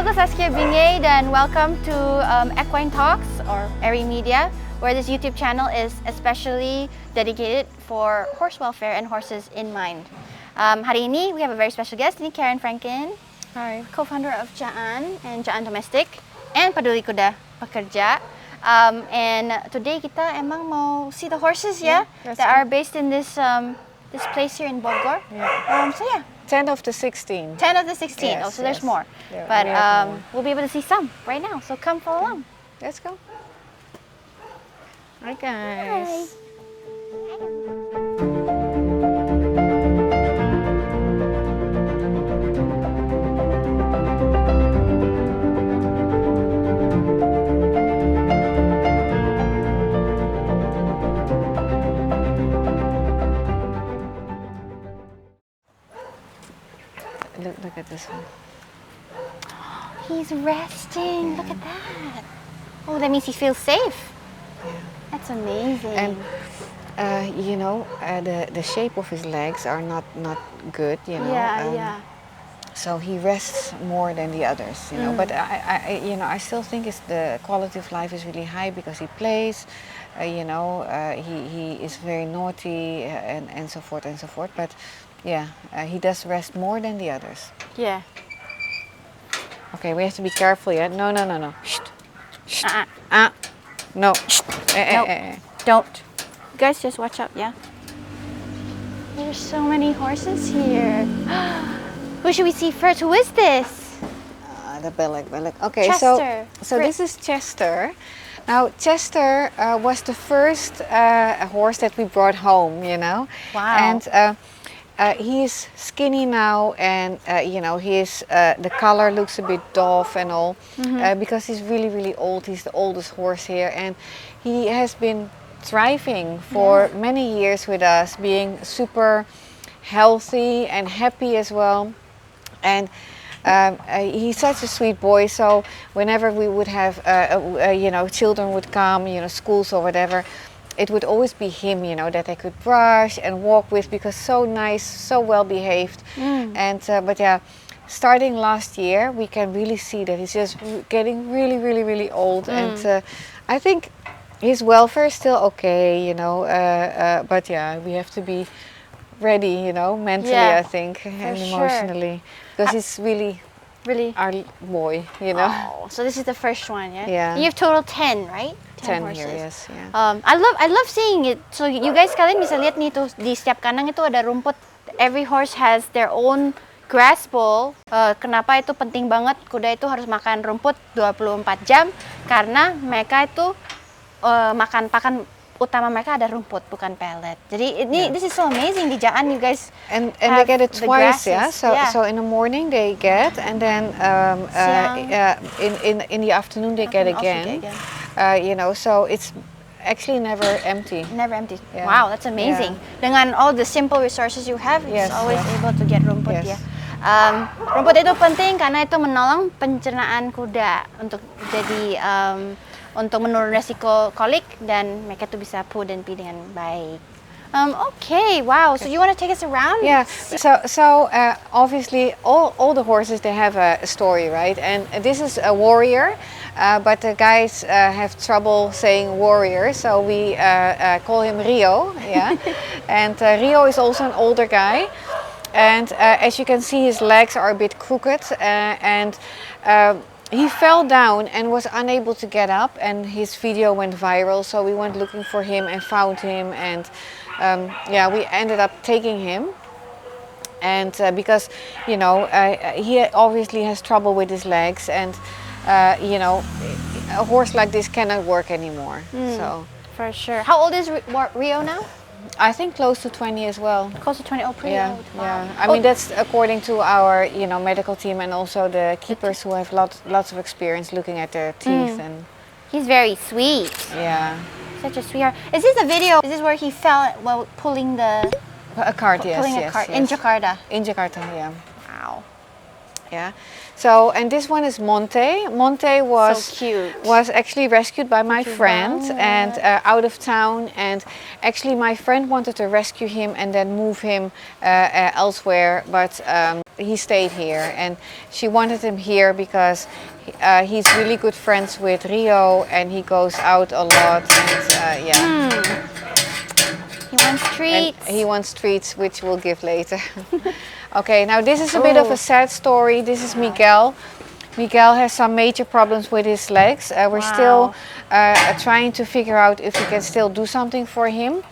aku Saskia Bingay dan welcome to Equine Talks or Airy Media, where this YouTube channel is especially dedicated for horse welfare and horses in mind. Hari ini we have a very special guest, ini Karin Franken. Hi. Co-founder of JAAN and JAAN Domestic and Peduli Kuda Pekerja. And today kita emang mau see the horses that are based in this this place here in Bogor. Yeah. So yeah. 10 of the 16. 10 of the 16. Yes, oh, so there's yes. more. Yeah, but more. we'll be able to see some right now. So come follow along. Let's go. Hi guys. Look at this one. He's resting. Yeah. Look at that. Oh, that means he feels safe. Yeah. That's amazing. And you know, the shape of his legs are not good. You know. Yeah. So he rests more than the others. You know. But I still think the quality of life is really high because he plays. You know, he is very naughty and so forth and so forth. But yeah, he does rest more than the others. Yeah. Okay, we have to be careful, yeah? No. Shh. Shh. No. Shh. Don't. You guys just watch out, yeah? There's so many horses here. Who should we see first? Who is this? The Belek. Okay, Chester. so this is Chester. Now, Chester was the first horse that we brought home, you know? Wow. And he's skinny now, and you know, the color looks a bit doff and all, because he's really old. He's the oldest horse here, and he has been thriving for many years with us, being super healthy and happy as well. And he's such a sweet boy. So whenever we would have, you know, children would come, you know, schools or whatever, it would always be him, you know, that I could brush and walk with, because so nice, so well behaved. And but yeah, starting last year, we can really see that he's just getting really old. And I think his welfare is still okay, you know. But yeah, we have to be ready, you know, mentally, I think, and emotionally, because he's really our boy, you know. Oh, so this is the first one, yeah? Yeah. And you have total 10, right? 10 horses. here, yes. Yeah. I love seeing it. So you guys kalian bisa lihat nih tuh di setiap kandang itu ada rumput. Every horse has their own grass bowl. Kenapa itu penting banget? Kuda itu harus makan rumput 24 jam karena mereka itu makan pakan utama mereka ada rumput, bukan pellet. Jadi this is so amazing di JAAN, you guys. And they get it twice, yeah. So in the morning they get, and then in the afternoon they get again. You know, so it's actually never empty. Never empty. Yeah. Wow, that's amazing. Dengan all the simple resources you have, it's always able to get rumput, ya. Rumput itu penting karena itu menolong pencernaan kuda untuk jadi untuk menurun resiko kolik dan mereka tuh bisa poo dan pee dengan baik. Okay, wow. So you want to take us around? Yeah. So obviously all the horses, they have a story, right? And this is a warrior, but the guys have trouble saying warrior, so we call him Rio. Yeah. And Rio is also an older guy, and as you can see, his legs are a bit crooked, and he fell down and was unable to get up, and his video went viral. So we went looking for him and found him, and yeah, we ended up taking him. And because, you know, he obviously has trouble with his legs, and you know, a horse like this cannot work anymore. So for sure. How old is Rio now? I think close to 20 as well. Close to 20. Oh, pretty old. Wow. Yeah. I mean, that's according to our, you know, medical team, and also the keepers who have lots of experience looking at their teeth. And he's very sweet. Yeah. Such a sweetheart. Is this a video? Is this where he fell while pulling the a cart? Yes. Pulling a cart in Jakarta. In Jakarta, yeah. Wow. Yeah. So, and this one is Monte. Monte was So cute. was actually rescued by my friend wow. and out of town. And actually, my friend wanted to rescue him and then move him elsewhere, but he stayed here. And she wanted him here because he's really good friends with Rio, and he goes out a lot. And yeah. He wants And treats. he wants treats, which we'll give later. Okay, now this is a bit of a sad story. This is Miguel. Miguel has some major problems with his legs. We're still trying to figure out if we can still do something for him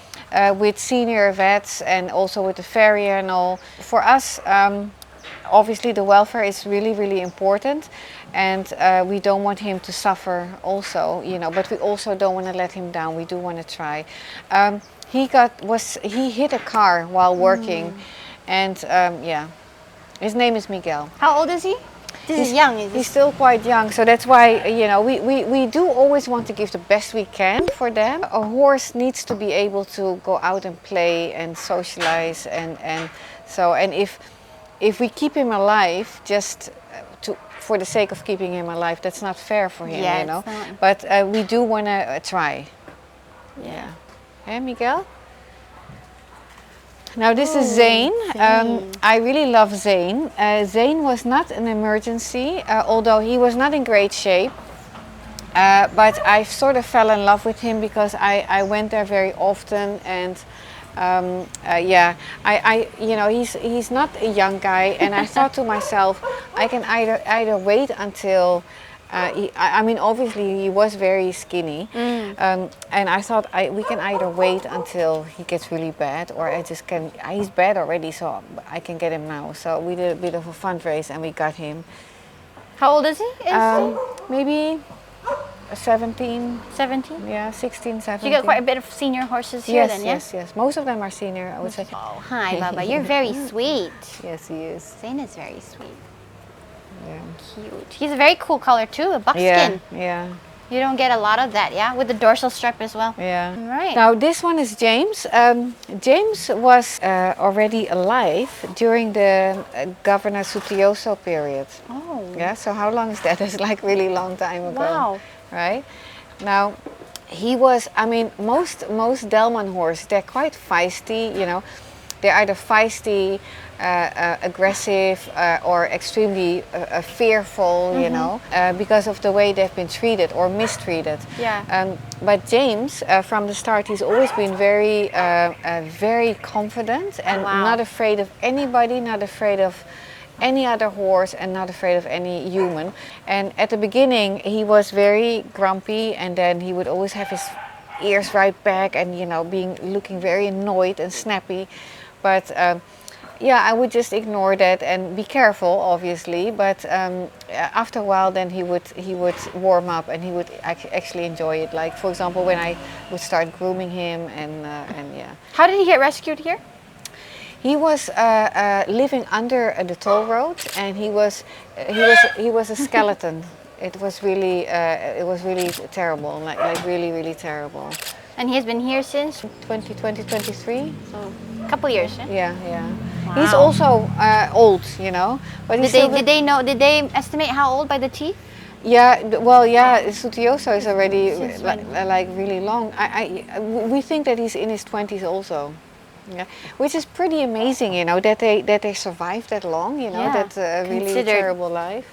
with senior vets and also with the farrier and all. For us, obviously the welfare is really, really important, and we don't want him to suffer also, you know, but we also don't want to let him down. We do want to try. He hit a car while working, and yeah, his name is Miguel. How old is he? This is young, is He's still quite young, so that's why, you know, we do always want to give the best we can for them. A horse needs to be able to go out and play and socialize, and if we keep him alive just for the sake of keeping him alive, that's not fair for him, Yeah, you know. it's not. But we do want to try. Yeah. Hey, Miguel? Now this is Zane. I really love Zane. Zane was not an emergency, although he was not in great shape. But I sort of fell in love with him because I went there very often, and yeah, you know, he's not a young guy, and I thought to myself, I can either wait until. I mean, obviously he was very skinny, and I thought we can either wait until he gets really bad, or I just can. He's bad already, so I can get him now. So we did a bit of a fundraise, and we got him. How old is he? Maybe 17. 17? Yeah, 16, 17. You got quite a bit of senior horses here then, yeah? Yes. Most of them are senior, I would say. Oh, hi, Baba. You're very sweet. Yes, he is. Zane is very sweet. Yeah. Cute. He's a very cool color too, a buckskin. Yeah. You don't get a lot of that, yeah? With the dorsal stripe as well. Yeah. Right. Now this one is James. James was already alive during the Governor Sutioso period. Oh. Yeah. So how long is that? That's like really long time ago. Wow. Right. Now he was. I mean, most Delman horses, they're quite feisty. You know, they're either feisty, aggressive, or extremely fearful, you know, because of the way they've been treated or mistreated. Yeah. But James, from the start, he's always been very confident and Wow. not afraid of anybody, not afraid of any other horse, and not afraid of any human. And at the beginning, he was very grumpy, and then he would always have his ears right back, and you know, looking very annoyed and snappy. But yeah, I would just ignore that and be careful, obviously. But after a while, then he would warm up, and he would actually enjoy it. Like, for example, when I would start grooming him, and yeah. How did he get rescued here? He was living under the toll road, and he was a skeleton. It was really terrible, like really terrible. And he has been here since? 2023. So, a couple years, yeah? Yeah. Wow. He's also old, you know. But Did they estimate how old by the teeth? Yeah, well, yeah, Sutioso is already Since like really long. We think that he's in his 20s also. Yeah, which is pretty amazing, you know, that they survived that long, you know. Yeah. That's a really Considered. terrible life.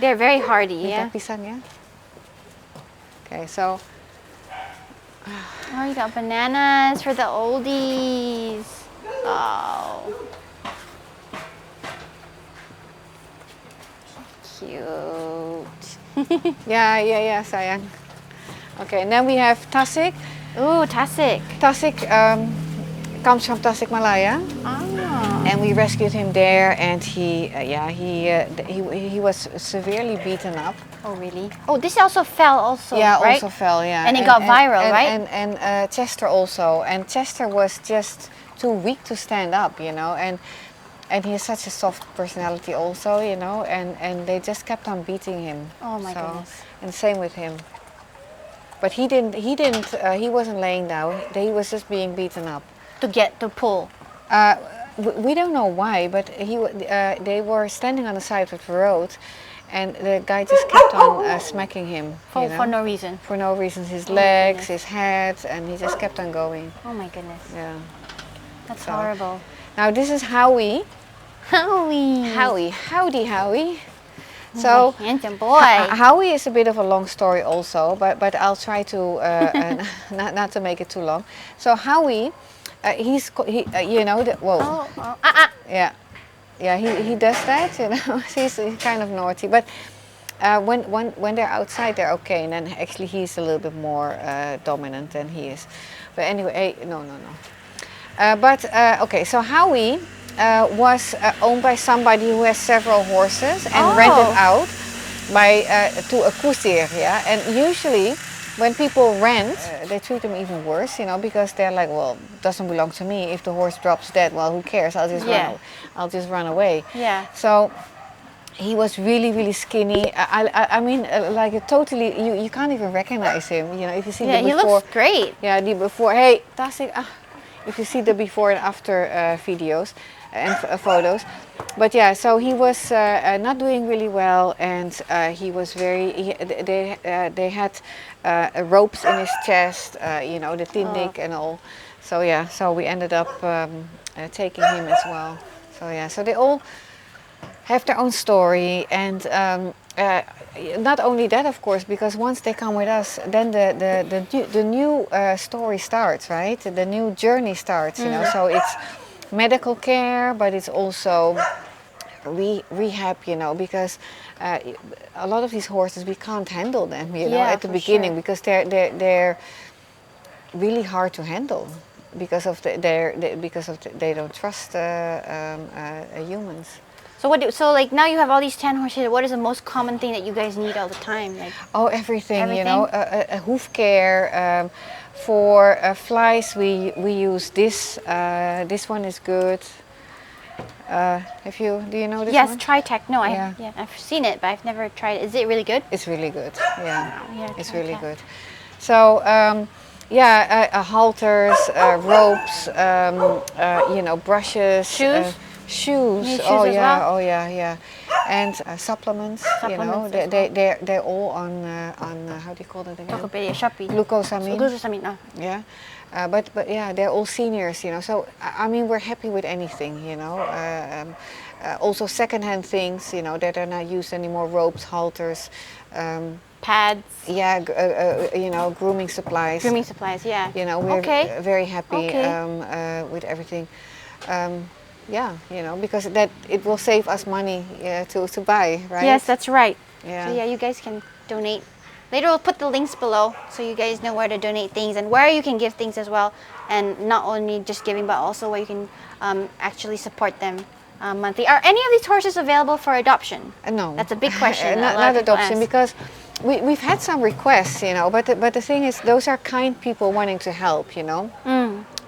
They're very hardy, yeah? Pisang, yeah. Okay, so Oh, you got bananas for the oldies. Oh. Cute. yeah, sayang. Okay, and then we have Tasik. Ooh, Tasik. Tasik comes from Tasikmalaya. Ah. And we rescued him there, and he was severely beaten up. Oh, really? Oh, this also fell also, Yeah, right? also fell, yeah. And it got viral, right? And Chester also. And Chester was just too weak to stand up, you know. And he has such a soft personality also, you know. And they just kept on beating him. Oh my goodness. And same with him. But he wasn't laying down. He was just being beaten up. To pull. We don't know why, but they were standing on the side of the road, and the guy just kept on smacking him. For no reason. For no reason, his Oh my legs, goodness. his head, and he just kept on going. Oh my goodness. Yeah. That's So- horrible. Now this is Howie. Howie. Howdy Howie. So Handsome boy. Howie is a bit of a long story also, but I'll try to not to make it too long. So Howie, you know, whoa, yeah, he does that, you know. he's kind of naughty, but when they're outside, they're okay, and then actually he's a little bit more dominant than he is. But anyway, no. Okay, so Howie was owned by somebody who has several horses and rented out by to a koetsier, yeah. And usually, when people rent, they treat them even worse, you know, because they're like, well, it doesn't belong to me. If the horse drops dead, well, who cares? I'll just run away. Yeah. So he was really skinny. I mean, like totally, you can't even recognize him. You know, if you see the Yeah, he before. looks great. Yeah, the before. Hey, Tasik. If you see the before and after videos and photos, but yeah, so he was not doing really well, and he was they had ropes in his chest, you know, the tindik and all. So yeah, so we ended up taking him as well. So yeah, so they all have their own story, and not only that, of course, because once they come with us, then the new story starts, right? The new journey starts, you know. So it's medical care, but it's also rehab, you know, because a lot of these horses we can't handle them, you know, Yeah, at the for beginning, sure. because they're really hard to handle because of they don't trust humans. So like now you have all these 10 horses. What is the most common thing that you guys need all the time? Like, Oh, everything, you know, hoof care. For flies, we use this. This one is good. Do you know this yes, one? Tritech. No, Yeah. I've seen it, but I've never tried it. Is it really good? It's really good. Yeah, Yeah, it's Tritech. really good. So halters, ropes, you know, brushes, Shoes? shoes. You need Oh shoes as yeah, well? oh yeah, and supplements. You know, Supplements as they're all on how do you call it again? Tokopedia, Shopee. Glucosamine. Glucosamine. Oh. Yeah, but yeah, they're all seniors, you know. So I mean, we're happy with anything, you know. Also, secondhand things, you know, that are not used anymore. Ropes, halters, Pads. yeah, you know, grooming supplies. Grooming supplies. Yeah. You know, we're very happy Okay. with everything. Yeah, you know, because that it will save us money to buy, right? Yes, that's right. Yeah. So yeah, you guys can donate. Later we'll put the links below so you guys know where to donate things and where you can give things as well. And not only just giving, but also where you can actually support them monthly. Are any of these horses available for adoption? No. That's a big question. that a lot Not of people adoption, ask. because we've had some requests, you know, but the thing is, those are kind people wanting to help, you know.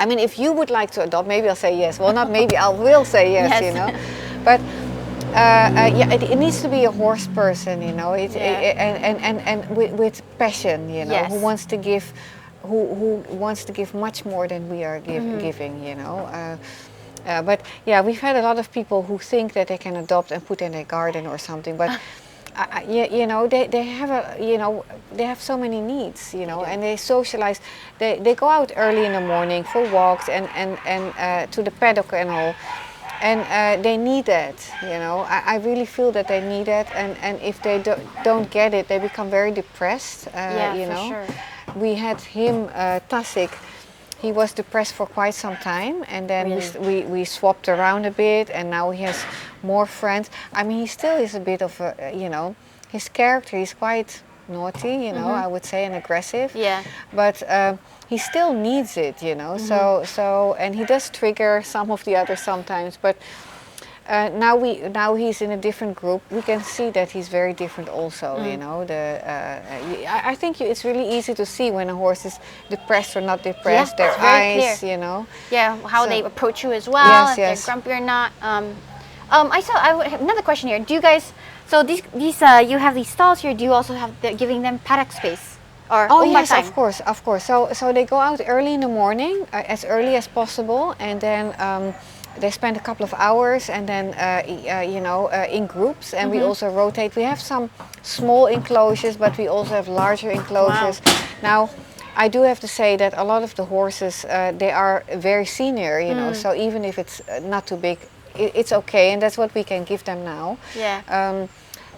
I mean, if you would like to adopt, maybe I'll say yes. Well, not maybe, I will say yes, Yes. you know. But yeah, it needs to be a horse person, you know, and with passion, you know, Yes. who wants to give much more than we are giving, you know. But yeah, we've had a lot of people who think that they can adopt and put in their garden or something, but you know, they have so many needs, you know, and they socialize. They go out early in the morning for walks and to the paddock and all, and they need that, you know. I really feel that they need that, and if they don't get it, they become very depressed. Yeah, you for know, sure. we had him Tasik. He was depressed for quite some time, and then we swapped around a bit, and now he has more friends. I mean, he still is a bit of a, you know, his character is quite naughty, you know, I would say, and aggressive. Yeah. But he still needs it, you know. So and he does trigger some of the others sometimes, but. Now he's in a different group. We can see that he's very different also, you know. I think it's really easy to see when a horse is depressed or not depressed. Yeah, their it's very eyes, clear. you know. Yeah, how So- they approach you as well, Yes, if yes. they're grumpy or not. Another question here. Do you guys, so these you have these stalls here, do you also have, giving them paddock space? Or Oh owned by yes, time? of course. So they go out early in the morning, as early as possible, and then they spend a couple of hours, and then in groups, and we also rotate. We have some small enclosures, but we also have larger enclosures. Now, I do have to say that a lot of the horses, they are very senior, so even if it's not too big, it's okay, and that's what we can give them now. Yeah.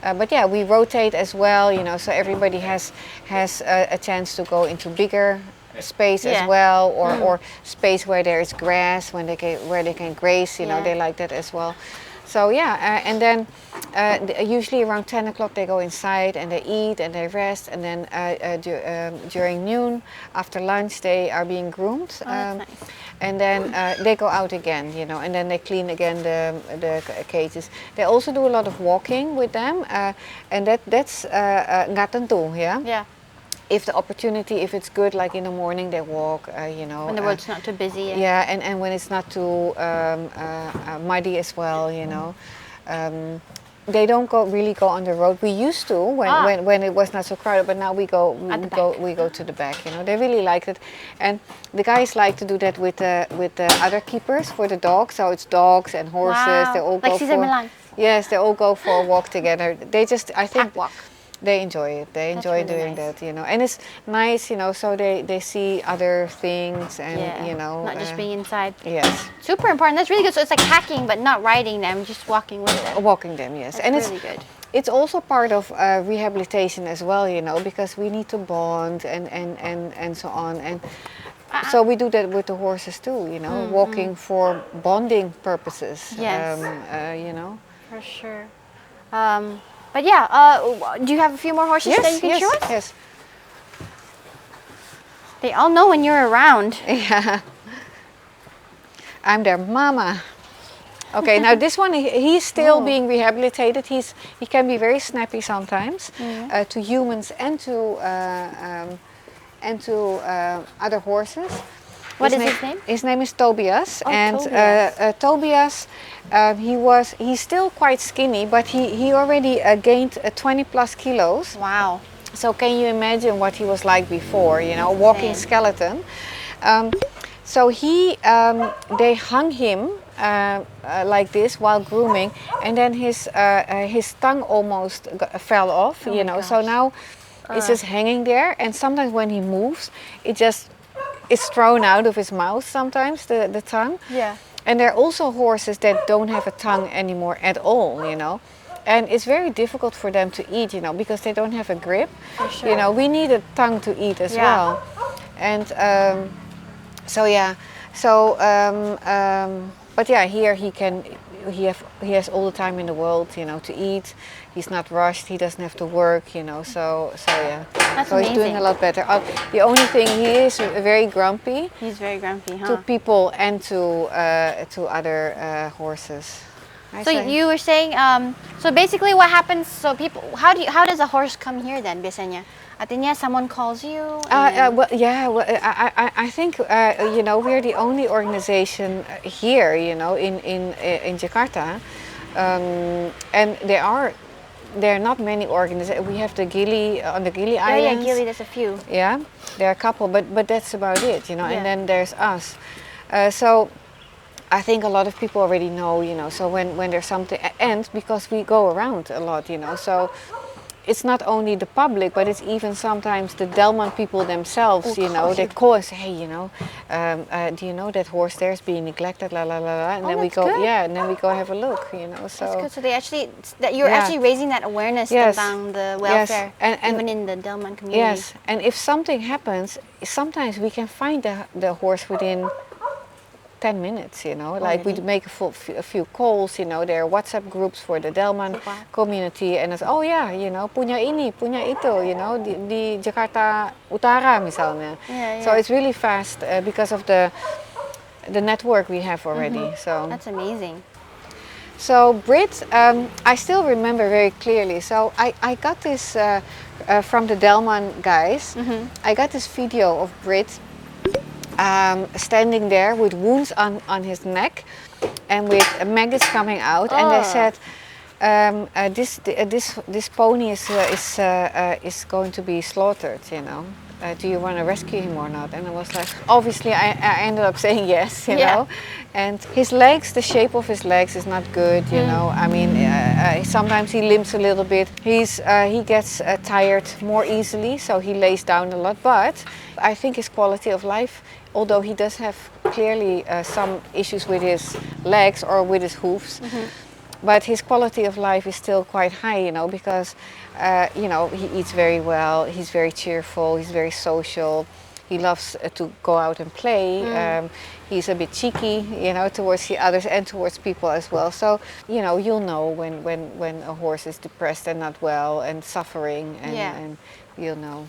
But yeah, we rotate as well, so everybody has a chance to go into bigger space as well, or space where there is grass, where they can graze, they like that as well. So yeah, and then usually around 10 o'clock they go inside and they eat and they rest, and then during noon, after lunch, they are being groomed. That's nice. And then they go out again, and then they clean again the cages. They also do a lot of walking with them, and that's nggak tentu, yeah. Yeah. If the opportunity, if it's good, like in the morning they walk, When the road's not too busy. yeah, and when it's not too muddy as well, they don't really go on the road. We used to when it was not so crowded, but now we go to the back. They really like it, and the guys like to do that with the other keepers for the dogs. So it's dogs and horses. Wow. They all Like go Cesar for Millan. yes, they all go for a walk together. They just, I think, Walk. they enjoy it. They enjoy really doing nice. that, and it's nice, so they see other things, and not just being inside. yes. Super important. That's really good. So it's like hacking, but not riding them, just walking with them. Walking them, yes. That's And really good. it's also part of rehabilitation as well, because we need to bond and so on. And so we do that with the horses too, walking for bonding purposes. Yes. For sure. But yeah, do you have a few more horses that you can show us? Yes. They all know when you're around. Yeah. I'm their mama. Okay, now this one, he's still being rehabilitated. He can be very snappy sometimes to humans and to other horses. What is his name? His name is Tobias, Oh, and Tobias. Tobias, he's still quite skinny, but he already gained 20 plus kilos. Wow. So can you imagine what he was like before? Walking skeleton. So they hung him like this while grooming, and then his tongue almost fell off. So now it's just hanging there, and sometimes when he moves, it's thrown out of his mouth. Sometimes the tongue. Yeah. And there are also horses that don't have a tongue anymore at all. And it's very difficult for them to eat, because they don't have a grip. For sure. We need a tongue to eat as well. And but yeah, here he has all the time in the world, to eat. He's not rushed. He doesn't have to work, So yeah. That's so he's doing amazing. a lot better. The only thing, he is very grumpy. He's very grumpy, huh? To people and to other horses. So you were saying, so basically what happens, so people, how does a horse come here then, biasanya? Artinya someone calls you? I think, we're the only organization here, in Jakarta. And there are not many organizations. We have the Gili, on the Gili Islands. Yeah, Gili, there's a few. Yeah, there are a couple, but that's about it, and then there's us. So I think a lot of people already know, so when there's something, and because we go around a lot, so it's not only the public, but it's even sometimes the Delman people themselves, they call us, hey, do you know that horse there is being neglected, la la la la, and then we go, good. and then we go have a look, so. That's good. So they actually, you're actually raising that awareness about the welfare, and even in the Delman community. Yes, and if something happens, sometimes we can find the horse within 10 minutes, like we make a few calls, there are WhatsApp groups for the Delman community, and it's, punya ini, punya itu, di Jakarta Utara misalnya. So it's really fast because of the network we have already. So that's amazing. So Brit, I still remember very clearly. So I got this from the Delman guys. I got this video of Brit standing there with wounds on his neck and with maggots coming out, and they said this pony is going to be slaughtered, do you want to rescue him or not? And I was like, obviously I ended up saying yes, you Yeah. know. And his legs, the shape of his legs is not good, you know. I mean, sometimes he limps a little bit. He gets tired more easily, so he lays down a lot. But I think his quality of life, although he does have clearly some issues with his legs or with his hoofs, but his quality of life is still quite high, you know, because you know, he eats very well, he's very cheerful, he's very social, he loves to go out and play. He's a bit cheeky, you know, towards the others and towards people as well. So, you know, you'll know when a horse is depressed and not well and suffering, and you'll know.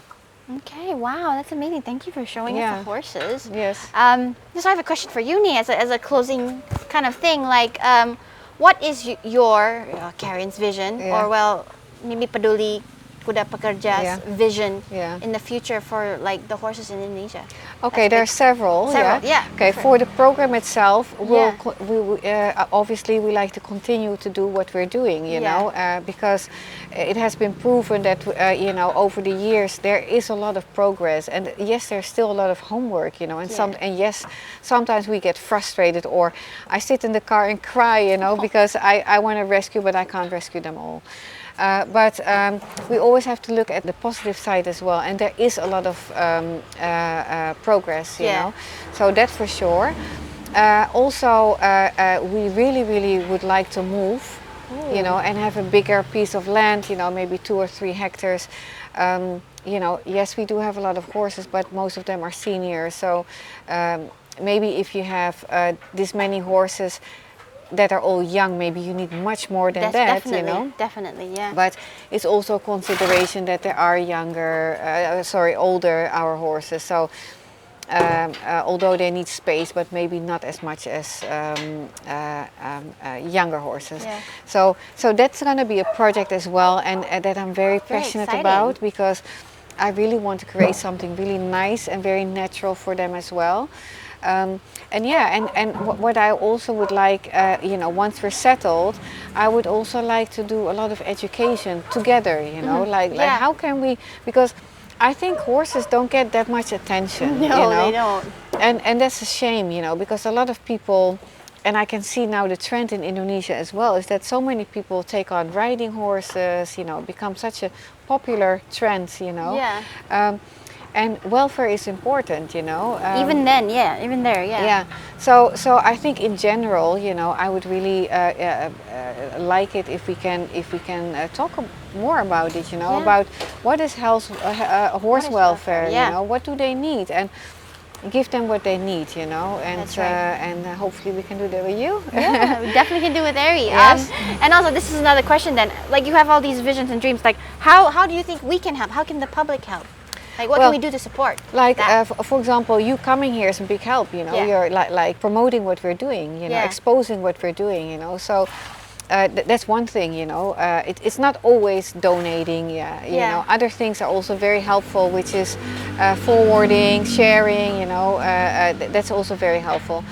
Okay, wow, that's amazing. Thank you for showing us Yeah. the horses. Yes. So I have a question for you, Nee, as a closing kind of thing. Like, what is your Karin's vision, Yeah. or well, maybe Peduli Kuda Pekerja's vision in the future for like the horses in Indonesia? Okay, there are several. Several, yeah. Okay, for the program itself, Yeah. obviously we like to continue to do what we're doing, you know, because it has been proven that you know, over the years there is a lot of progress, and yes, there's still a lot of homework, you know, and yes, sometimes we get frustrated, or I sit in the car and cry, you know, because I want to rescue, but I can't rescue them all. But we always have to look at the positive side as well, and there is a lot of progress, you know, so that's for sure. Also, we really would like to move, you know, and have a bigger piece of land, you know, maybe 2 or 3 hectares. You know, yes, we do have a lot of horses, but most of them are seniors, so maybe if you have this many horses that are all young, maybe you need much more than that, you know. Definitely, yeah. But it's also a consideration that there are older our horses. So although they need space, but maybe not as much as younger horses. Yeah. So that's going to be a project as well, and that I'm very passionate about, because I really want to create something really nice and very natural for them as well. What I also would like, you know, once we're settled, I would also like to do a lot of education together, you know, like how can we, because I think horses don't get that much attention. No, you know? they don't. And that's a shame, you know, because a lot of people, and I can see now the trend in Indonesia as well, is that so many people take on riding horses, you know, become such a popular trend, you know. Yeah. And welfare is important, you know. Even then, even there, Yeah. So I think in general, you know, I would really like it if we can talk more about it, you know, about what is horse welfare, you know, what do they need, and give them what they need, you know, and hopefully we can do that with you. Yeah, we definitely can do with Ari. Yes. And also, this is another question then. Like, you have all these visions and dreams. Like, how do you think we can help? How can the public help? Like, what can we do to support? Like, for example, you coming here is a big help, you know. You're like promoting what we're doing, you know, exposing what we're doing, you know. So that's one thing, you know. It's not always donating, you know. Other things are also very helpful, which is forwarding, sharing, you know. That's also very helpful.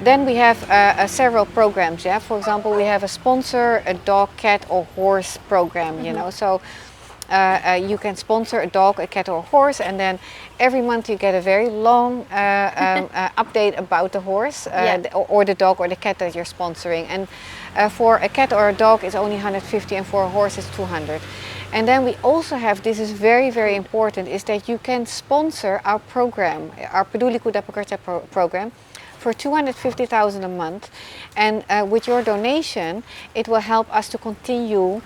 Then we have several programs, For example, we have a sponsor a dog, cat or horse program, you know. So you can sponsor a dog, a cat or a horse, and then every month you get a very long update about the horse or the dog or the cat that you're sponsoring. And for a cat or a dog it's only 150, and for a horse it's 200. And then we also have, this is very important, is that you can sponsor our program, our Peduli Kuda Pekerja program, for 250,000 a month, and with your donation it will help us to continue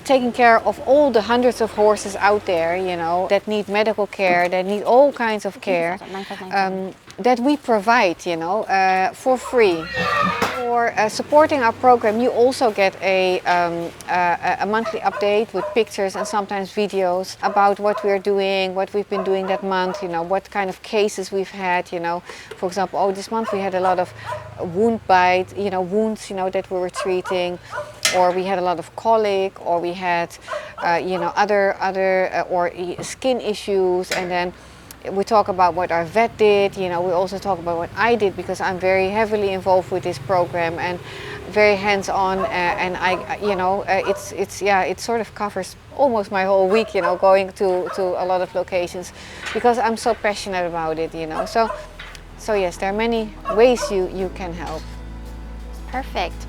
taking care of all the hundreds of horses out there, you know, that need medical care, that need all kinds of care, that we provide, you know, for free. For supporting our program, you also get a monthly update with pictures and sometimes videos about what we're doing, what we've been doing that month, you know, what kind of cases we've had, you know. For example, this month we had a lot of wounds, you know, that we were treating, or we had a lot of colic, or we had, you know, other or skin issues, and then we talk about what our vet did, you know, we also talk about what I did, because I'm very heavily involved with this program, and very hands-on, and it sort of covers almost my whole week, going to a lot of locations because I'm so passionate about it, So yes, there are many ways you can help. Perfect.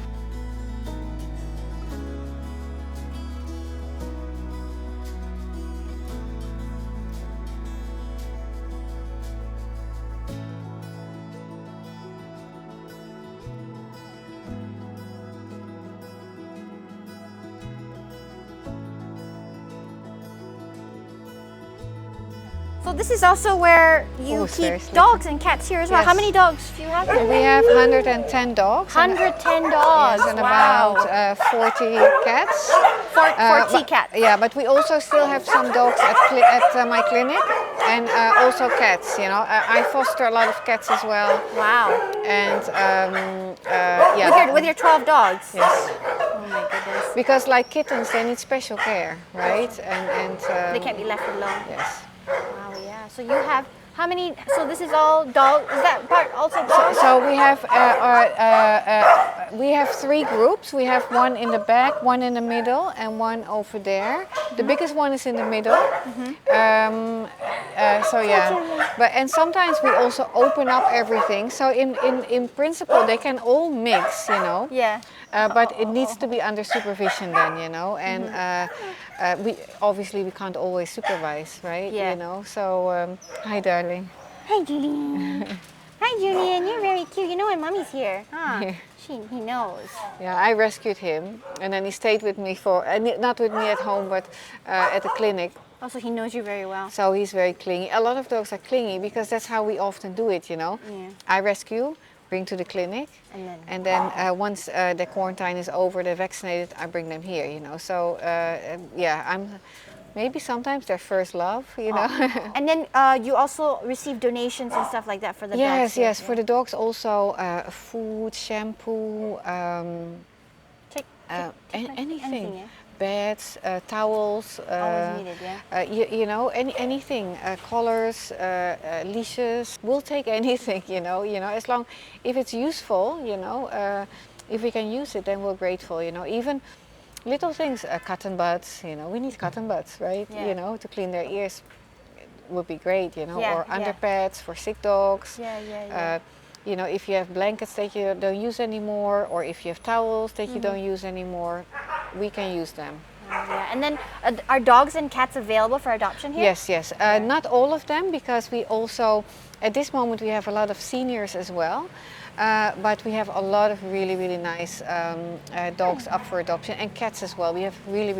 So this is also where you keep seriously. dogs and cats here as well. Yes. How many dogs do you have? We have 110 dogs. 110 dogs. Yes, and wow. about 40 cats. 40 cats. Yeah, but we also still have some dogs at my clinic, and also cats. I foster a lot of cats as well. Wow. And yeah. With your 12 dogs. Yes. Oh my goodness. Because like kittens, they need special care, right? And They can't be left alone. yes. Wow, yeah. So you have how many? So this is all dog. Is that part also dogs? So we have 3 groups. We have one in the back, one in the middle, and one over there. The biggest one is in the middle. So yeah, and sometimes we also open up everything. So in principle, they can all mix, Yeah. But it needs to be under supervision then, and we can't always supervise, right? Yeah. So hi, darling. Hi, Julian. Hi, Julian. You're very cute. You know when Mommy's here, huh? Yeah. He knows. Yeah, I rescued him, and then he stayed with me not with me at home, but at the clinic. Also, he knows you very well. So he's very clingy. A lot of dogs are clingy because that's how we often do it, Yeah. I rescue, bring to the clinic, and then once the quarantine is over, they're vaccinated, I bring them here, So yeah, maybe sometimes their first love, And then you also receive donations and stuff like that for the dogs. Yes, here, yes. For the dogs also food, shampoo, anything. yeah. Beds, towels. Always needed, yeah. Anything. Collars, leashes. We'll take anything, as long if it's useful, if we can use it, then we're grateful, Even little things, cotton buds, we need cotton buds, right? Yeah. To clean their ears would be great, Yeah, or underpads for sick dogs. Yeah. If you have blankets that you don't use anymore, or if you have towels that you don't use anymore, we can use them. Yeah. And then are dogs and cats available for adoption here? Yes. Not all of them, because we also, at this moment, we have a lot of seniors as well. But we have a lot of really, really nice dogs up for adoption, and cats as well. We have really,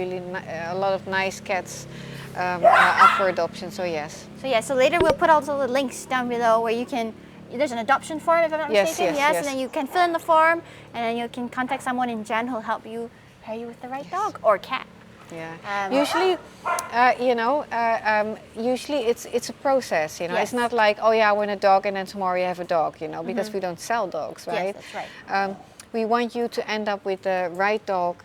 a lot of nice cats up for adoption, so yes. So later we'll put also the links down below where you can, there's an adoption form if I'm not mistaken. Yes. And then you can fill in the form, and then you can contact someone in JAAN who'll help you pair you with the right dog or cat. Yeah. Usually, usually it's a process. Yes. It's not like, oh yeah, I want a dog and then tomorrow you have a dog. Because we don't sell dogs, right? Yes, that's right. We want you to end up with the right dog,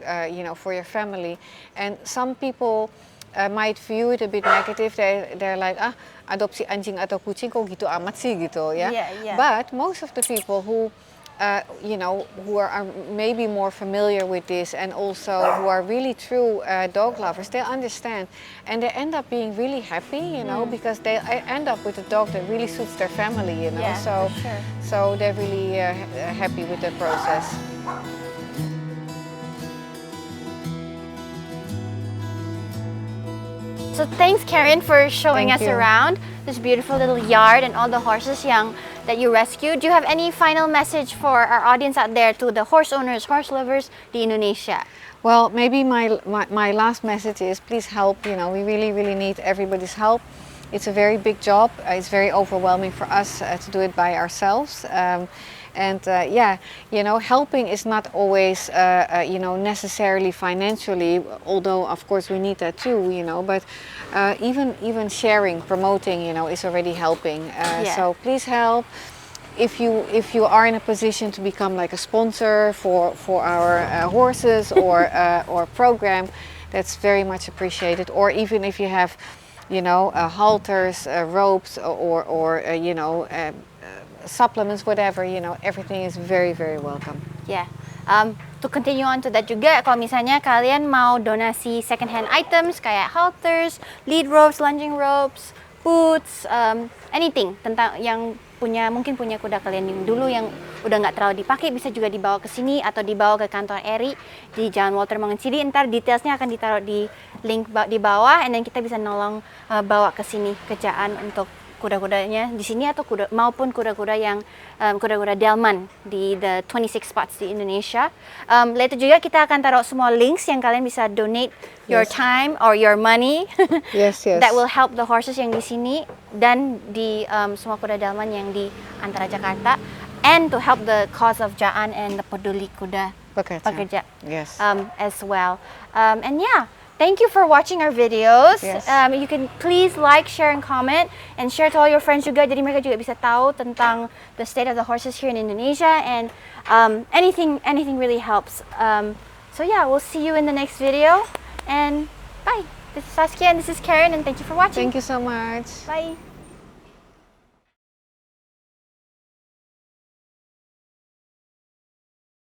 for your family. And some people might view it a bit negative. They're like, adopsi anjing atau kucing kok gitu amat sih gitu, ya. Yeah. But most of the people who who are maybe more familiar with this, and also who are really true dog lovers, they understand, and they end up being really happy, because they end up with a dog that really suits their family, Yeah, so for sure. so they're really happy with the process. So thanks, Karin, for showing Thank us you. around this beautiful little yard and all the horses that you rescued. Do you have any final message for our audience out there, to the horse owners, horse lovers in Indonesia? Well, maybe my last message is, please help. We really need everybody's help. It's a very big job. It's very overwhelming for us to do it by ourselves. Helping is not always, necessarily financially, although of course we need that too, but even sharing, promoting, is already helping. So please help. If you are in a position to become like a sponsor for our horses or program, that's very much appreciated. Or even if you have, halters, ropes, or supplements, whatever, everything is very, very welcome. Yeah. To continue on to that juga, kalau misalnya kalian mau donasi second hand items kayak halters, lead ropes, lunging ropes, boots, anything tentang yang mungkin punya kuda kalian yang dulu yang udah nggak terlalu dipakai, bisa juga dibawa ke sini atau dibawa ke kantor Eri di Jalan Walter Mangencili. Ntar detailsnya akan ditaruh di link di bawah, and then kita bisa nolong bawa ke sini ke JAAN untuk kuda-kudanya di sini atau maupun kuda-kuda yang kuda-kuda delman di the 26 spots di Indonesia. Later juga kita akan taruh semua links yang kalian bisa donate your time or your money Yes, yes. that will help the horses yang di sini dan di semua kuda delman yang di antara Jakarta, and to help the cause of JAAN and the Peduli Kuda Pekerja Yes. as well. And yeah, thank you for watching our videos. Yes. You can please like, share, and comment, and share to all your friends juga. Jadi mereka juga bisa tahu tentang the state of the horses here in Indonesia, and anything really helps. So yeah, we'll see you in the next video, and bye. This is Saskia and this is Karin, and thank you for watching. Thank you so much. Bye.